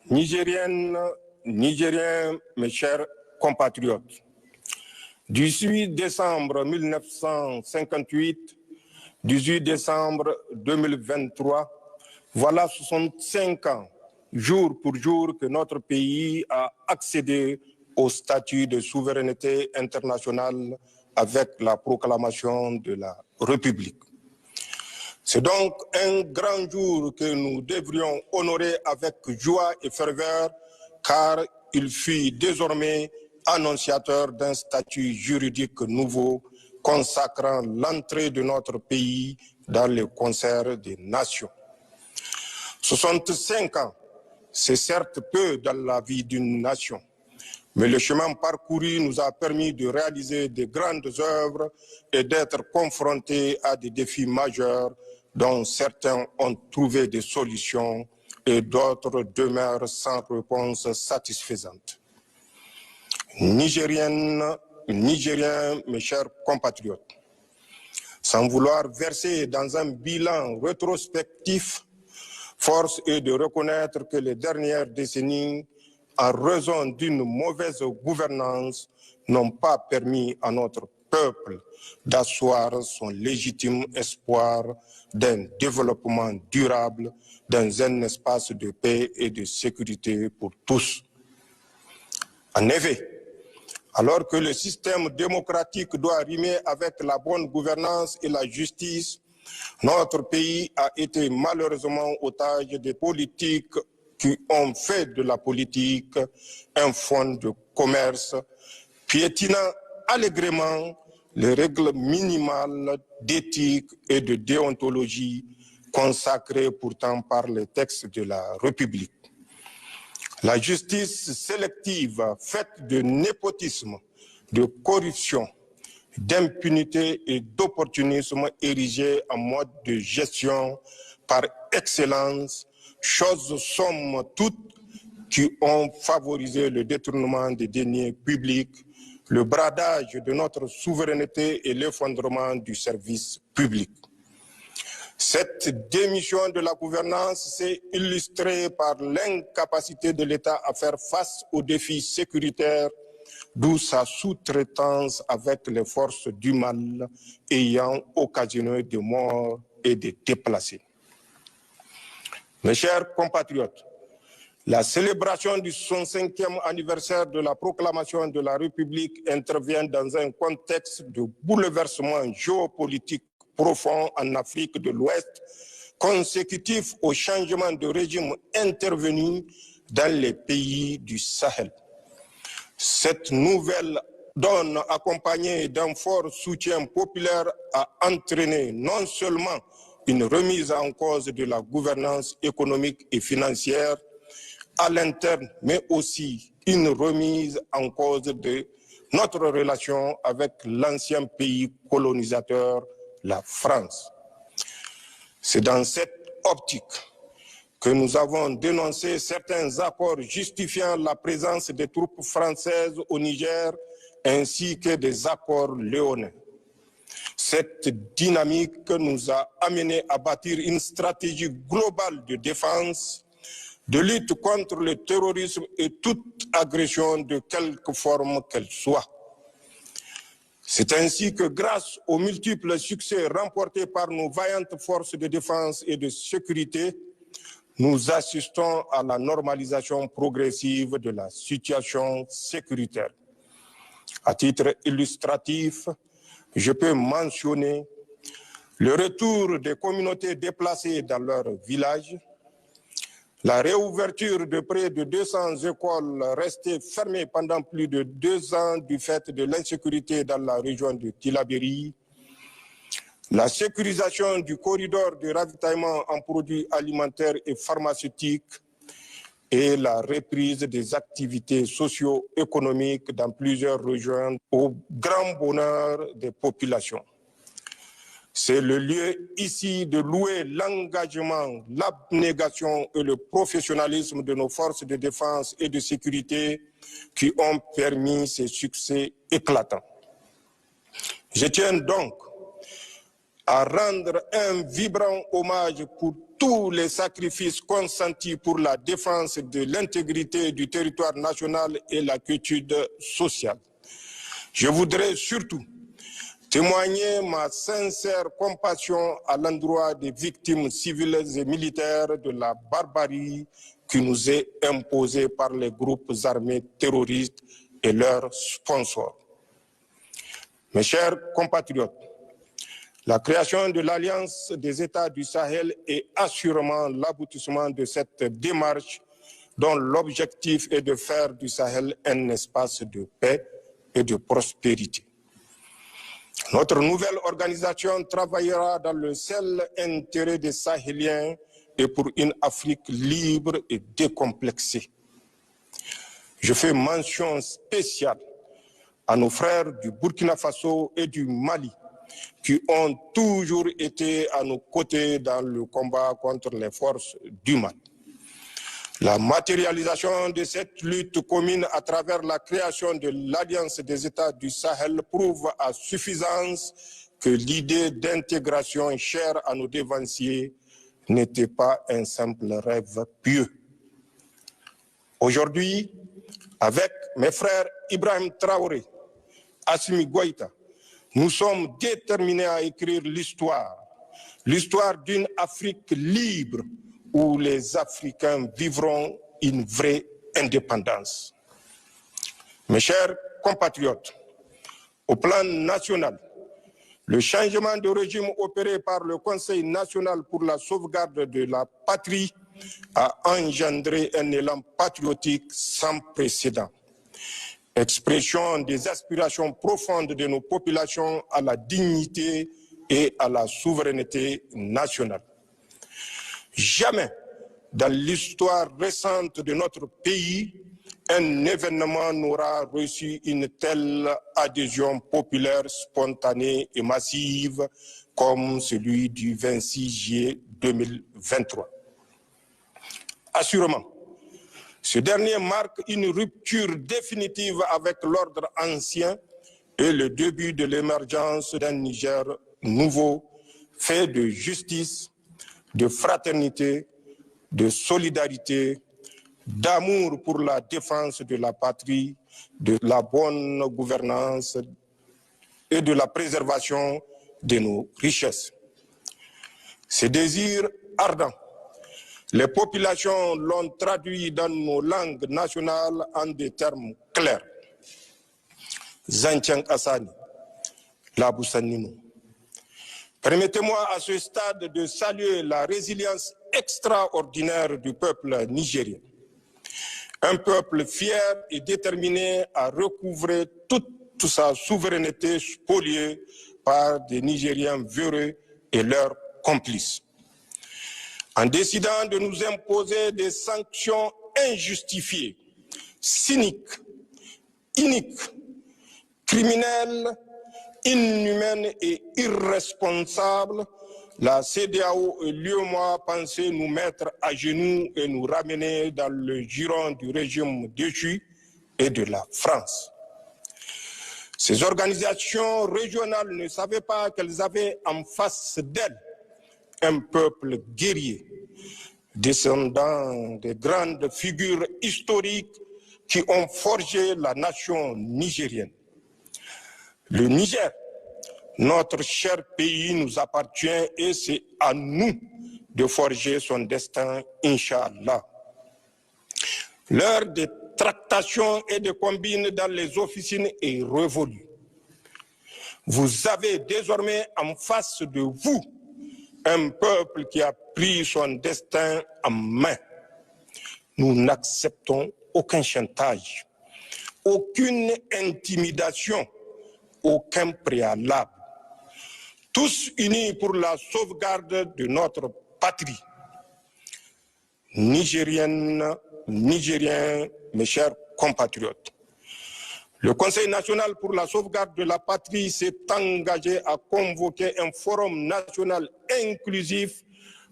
Nigériennes, Nigériens, mes chers compatriotes, 18 décembre 1958, 18 décembre 2023, voilà 65 ans, jour pour jour, que notre pays a accédé au statut de souveraineté internationale avec la proclamation de la République. C'est donc un grand jour que nous devrions honorer avec joie et ferveur, car il fut désormais annonciateur d'un statut juridique nouveau consacrant l'entrée de notre pays dans le concert des nations. 65 ans, c'est certes peu dans la vie d'une nation, mais le chemin parcouru nous a permis de réaliser de grandes œuvres et d'être confrontés à des défis majeurs dont certains ont trouvé des solutions et d'autres demeurent sans réponse satisfaisante. Nigériennes, Nigériens, mes chers compatriotes, sans vouloir verser dans un bilan rétrospectif, force est de reconnaître que les dernières décennies, en raison d'une mauvaise gouvernance, n'ont pas permis à notre peuple d'asseoir son légitime espoir d'un développement durable dans un espace de paix et de sécurité pour tous. En effet, alors que le système démocratique doit rimer avec la bonne gouvernance et la justice, notre pays a été malheureusement otage des politiques qui ont fait de la politique un fonds de commerce, piétinant allègrement les règles minimales d'éthique et de déontologie consacrées pourtant par les textes de la République. La justice sélective, faite de népotisme, de corruption, d'impunité et d'opportunisme érigée en mode de gestion par excellence, choses somme toute qui ont favorisé le détournement des deniers publics, le bradage de notre souveraineté et l'effondrement du service public. Cette démission de la gouvernance s'est illustrée par l'incapacité de l'État à faire face aux défis sécuritaires, d'où sa sous-traitance avec les forces du mal ayant occasionné des morts et des déplacés. Mes chers compatriotes, la célébration du 65e anniversaire de la proclamation de la République intervient dans un contexte de bouleversement géopolitique profond en Afrique de l'Ouest, consécutif au changement de régime intervenu dans les pays du Sahel. Cette nouvelle donne, accompagnée d'un fort soutien populaire, a entraîné non seulement une remise en cause de la gouvernance économique et financière à l'interne, mais aussi une remise en cause de notre relation avec l'ancien pays colonisateur, la France. C'est dans cette optique que nous avons dénoncé certains accords justifiant la présence des troupes françaises au Niger, ainsi que des accords léonins. Cette dynamique nous a amenés à bâtir une stratégie globale de défense, de lutte contre le terrorisme et toute agression de quelque forme qu'elle soit. C'est ainsi que grâce aux multiples succès remportés par nos vaillantes forces de défense et de sécurité, nous assistons à la normalisation progressive de la situation sécuritaire. À titre illustratif, je peux mentionner le retour des communautés déplacées dans leurs villages, la réouverture de près de 200 écoles restées fermées pendant plus de 2 ans du fait de l'insécurité dans la région de Tillabéri, la sécurisation du corridor de ravitaillement en produits alimentaires et pharmaceutiques et la reprise des activités socio-économiques dans plusieurs régions au grand bonheur des populations. C'est le lieu ici de louer l'engagement, l'abnégation et le professionnalisme de nos forces de défense et de sécurité qui ont permis ces succès éclatants. Je tiens donc à rendre un vibrant hommage pour tous les sacrifices consentis pour la défense de l'intégrité du territoire national et la quiétude sociale. Je voudrais surtout témoigner ma sincère compassion à l'endroit des victimes civiles et militaires de la barbarie qui nous est imposée par les groupes armés terroristes et leurs sponsors. Mes chers compatriotes, la création de l'Alliance des États du Sahel est assurément l'aboutissement de cette démarche dont l'objectif est de faire du Sahel un espace de paix et de prospérité. Notre nouvelle organisation travaillera dans le seul intérêt des Sahéliens et pour une Afrique libre et décomplexée. Je fais mention spéciale à nos frères du Burkina Faso et du Mali qui ont toujours été à nos côtés dans le combat contre les forces du mal. La matérialisation de cette lutte commune à travers la création de l'Alliance des États du Sahel prouve à suffisance que l'idée d'intégration chère à nos dévanciers n'était pas un simple rêve pieux. Aujourd'hui, avec mes frères Ibrahim Traoré, Assimi Goïta, nous sommes déterminés à écrire l'histoire d'une Afrique libre où les Africains vivront une vraie indépendance. Mes chers compatriotes, au plan national, le changement de régime opéré par le Conseil national pour la sauvegarde de la patrie a engendré un élan patriotique sans précédent. Expression des aspirations profondes de nos populations à la dignité et à la souveraineté nationale. Jamais dans l'histoire récente de notre pays, un événement n'aura reçu une telle adhésion populaire spontanée et massive comme celui du 26 juillet 2023. Assurément, ce dernier marque une rupture définitive avec l'ordre ancien et le début de l'émergence d'un Niger nouveau, fait de justice, de fraternité, de solidarité, d'amour pour la défense de la patrie, de la bonne gouvernance et de la préservation de nos richesses. Ces désirs ardents, les populations l'ont traduit dans nos langues nationales en des termes clairs. Zanchan Assani, Labousanino. Permettez-moi à ce stade de saluer la résilience extraordinaire du peuple nigérien. Un peuple fier et déterminé à recouvrer toute sa souveraineté spoliée par des Nigériens véreux et leurs complices. En décidant de nous imposer des sanctions injustifiées, cyniques, iniques, criminelles, inhumaines et irresponsables, la CEDEAO et l'UEMOA pensaient nous mettre à genoux et nous ramener dans le giron du régime déchu et de la France. Ces organisations régionales ne savaient pas qu'elles avaient en face d'elles un peuple guerrier, descendant des grandes figures historiques qui ont forgé la nation nigérienne. Le Niger, notre cher pays, nous appartient et c'est à nous de forger son destin, Inch'Allah. L'heure des tractations et de combines dans les officines est révolue. Vous avez désormais en face de vous un peuple qui a pris son destin en main. Nous n'acceptons aucun chantage, aucune intimidation, aucun préalable. Tous unis pour la sauvegarde de notre patrie. Nigériennes, Nigériens, mes chers compatriotes. Le Conseil national pour la sauvegarde de la patrie s'est engagé à convoquer un forum national inclusif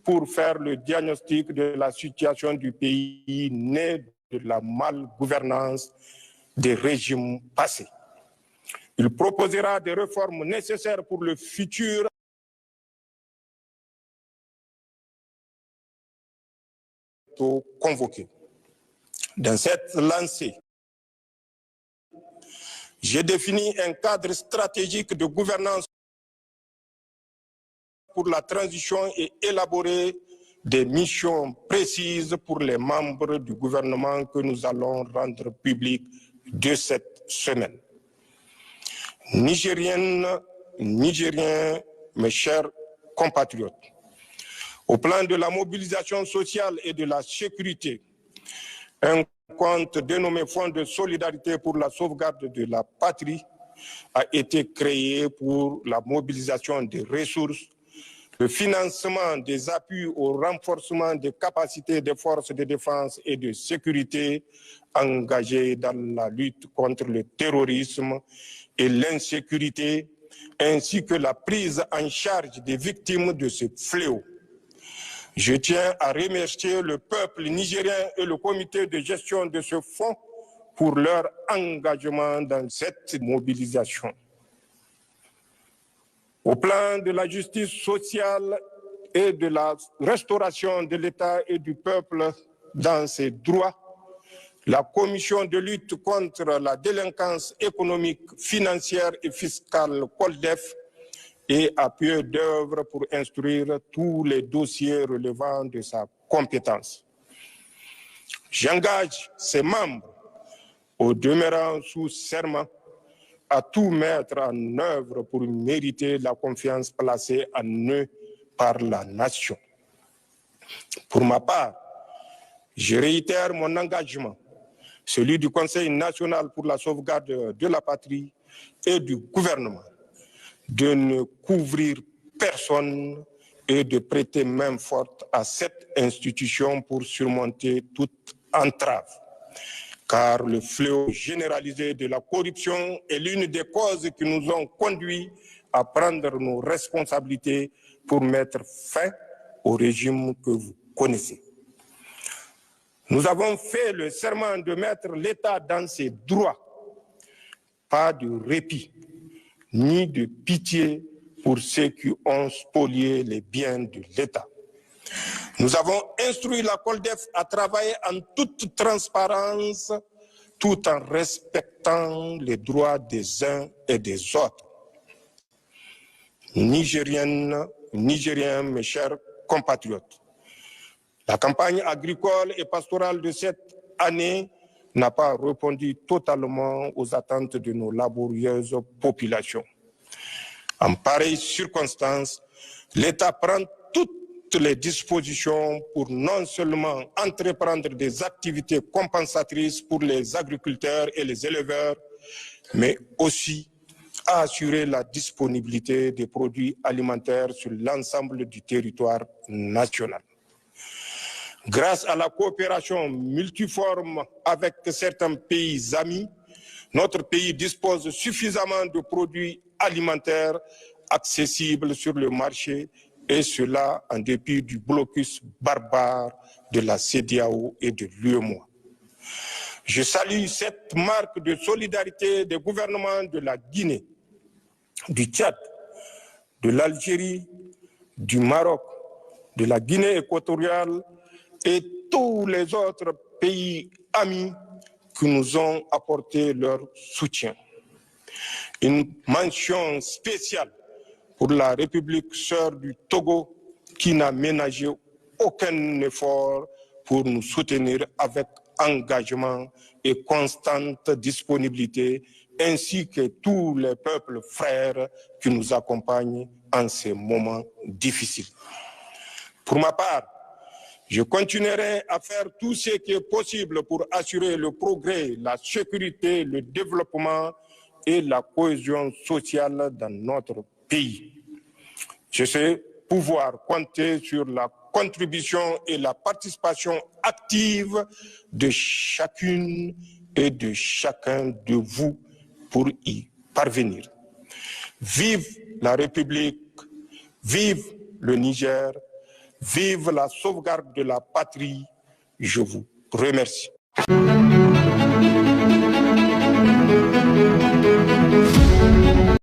pour faire le diagnostic de la situation du pays né de la malgouvernance des régimes passés. Il proposera des réformes nécessaires pour le futur convoqués. Dans cette lancée, j'ai défini un cadre stratégique de gouvernance pour la transition et élaboré des missions précises pour les membres du gouvernement que nous allons rendre publiques de cette semaine. Nigériennes, Nigériens, mes chers compatriotes, au plan de la mobilisation sociale et de la sécurité, un compte dénommé Fonds de solidarité pour la sauvegarde de la patrie a été créé pour la mobilisation des ressources, le financement des appuis au renforcement des capacités des forces de défense et de sécurité engagées dans la lutte contre le terrorisme et l'insécurité, ainsi que la prise en charge des victimes de ce fléau. Je tiens à remercier le peuple nigérien et le comité de gestion de ce fonds pour leur engagement dans cette mobilisation. Au plan de la justice sociale et de la restauration de l'État et du peuple dans ses droits, la Commission de lutte contre la délinquance économique, financière et fiscale COLDEF est à pied d'œuvre pour instruire tous les dossiers relevant de sa compétence. J'engage ses membres, au demeurant sous serment, à tout mettre en œuvre pour mériter la confiance placée en eux par la nation. Pour ma part, je réitère mon engagement, celui du Conseil national pour la sauvegarde de la patrie et du gouvernement, de ne couvrir personne et de prêter main forte à cette institution pour surmonter toute entrave. Car le fléau généralisé de la corruption est l'une des causes qui nous ont conduits à prendre nos responsabilités pour mettre fin au régime que vous connaissez. Nous avons fait le serment de mettre l'État dans ses droits, pas de répit, ni de pitié pour ceux qui ont spolié les biens de l'État. Nous avons instruit la COLDEF à travailler en toute transparence, tout en respectant les droits des uns et des autres. Nigériennes, Nigériens, mes chers compatriotes, la campagne agricole et pastorale de cette année n'a pas répondu totalement aux attentes de nos laborieuses populations. En pareille circonstance, l'État prend toutes les dispositions pour non seulement entreprendre des activités compensatrices pour les agriculteurs et les éleveurs, mais aussi à assurer la disponibilité des produits alimentaires sur l'ensemble du territoire national. Grâce à la coopération multiforme avec certains pays amis, notre pays dispose suffisamment de produits alimentaires accessibles sur le marché, et cela en dépit du blocus barbare de la CEDEAO et de l'UEMOA. Je salue cette marque de solidarité des gouvernements de la Guinée, du Tchad, de l'Algérie, du Maroc, de la Guinée équatoriale et tous les autres pays amis qui nous ont apporté leur soutien. Une mention spéciale pour la République sœur du Togo qui n'a ménagé aucun effort pour nous soutenir avec engagement et constante disponibilité, ainsi que tous les peuples frères qui nous accompagnent en ces moments difficiles. Pour ma part, je continuerai à faire tout ce qui est possible pour assurer le progrès, la sécurité, le développement et la cohésion sociale dans notre pays. Je sais pouvoir compter sur la contribution et la participation active de chacune et de chacun de vous pour y parvenir. Vive la République, vive le Niger, vive la sauvegarde de la patrie. Je vous remercie.